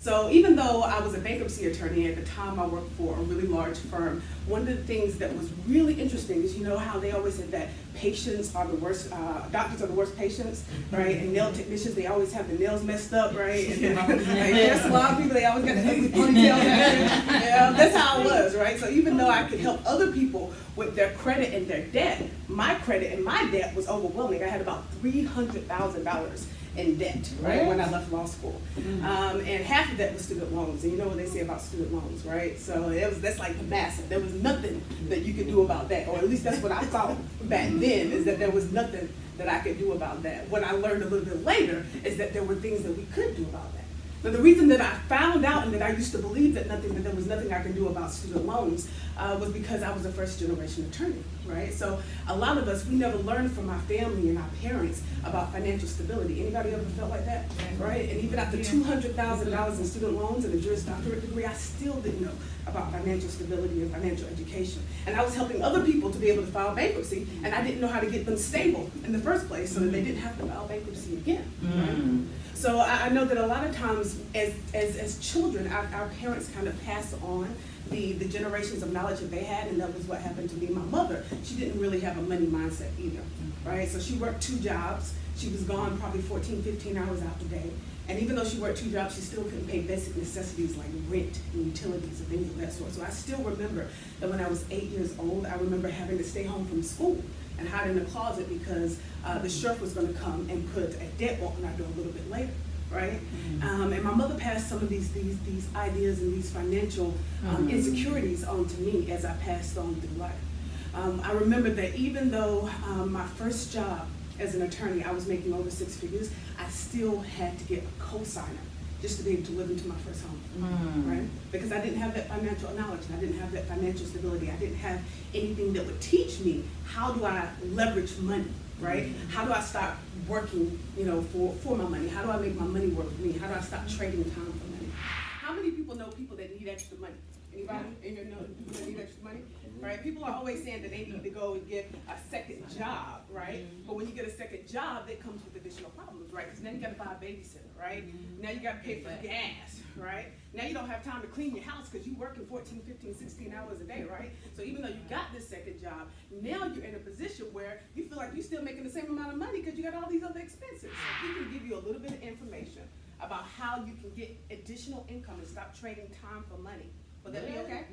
So even though I was a bankruptcy attorney at the time, I worked for a really large firm. One of the things that was really interesting is, you know how they always said that patients are the worst, doctors are the worst patients, right? And nail technicians, they always have the nails messed up, right? And like, hair salon people, they always got the ugly ponytail. Yeah, that's how it was, right? So even though I could help other people with their credit and their debt, my credit and my debt was overwhelming. I had about $300,000 in debt, right, when I left law school. And half of that was student loans. And you know what they say about student loans, right? So that's like massive. There was nothing that you could do about that, or at least that's what I thought back then, is that there was nothing that I could do about that. What I learned a little bit later is that there were things that we could do about that. Now, the reason that I found out and that I used to believe that there was nothing I could do about student loans was because I was a first generation attorney, right? So a lot of us, we never learned from our family and our parents about financial stability. Anybody ever felt like that, right? And even after $200,000 in student loans and a Juris Doctorate degree, I still didn't know about financial stability and financial education. And I was helping other people to be able to file bankruptcy, and I didn't know how to get them stable in the first place so that they didn't have to file bankruptcy again, right? So I know that a lot of times as children, our parents kind of pass on the generations of knowledge that they had, and that was what happened to me. My mother, she didn't really have a money mindset either, right? So she worked 2 jobs. She was gone probably 14, 15 hours out the day. And even though she worked 2 jobs, she still couldn't pay basic necessities like rent and utilities and things of that sort. So I still remember that when I was 8 years old, I remember having to stay home from school and hide in the closet because the sheriff was going to come and put a deadbolt on our door a little bit later, right? And my mother passed some of these ideas and these financial insecurities on to me as I passed on through life. I remember that even though my first job as an attorney, I was making over 6 figures, I still had to get a co-signer just to be able to live into my first home, right? Because I didn't have that financial knowledge, and I didn't have that financial stability. I didn't have anything that would teach me how do I leverage money, right? How do I start working, you know, for my money? How do I make my money work for me? How do I stop trading time for money? How many people know people that need extra money? Anybody? Anybody know people that need extra money? Right? People are always saying that they need to go and get a second job, right? But when you get a second job, that comes with additional problems, right? Because now you got to buy a babysitter, right? Now you got to pay for gas, right? Now you don't have time to clean your house because you're working 14, 15, 16 hours a day, right? So even though you got this second job, now you're in a position where you feel like you're still making the same amount of money because you got all these other expenses. So he can give you a little bit of information about how you can get additional income and stop trading time for money. Would that be okay?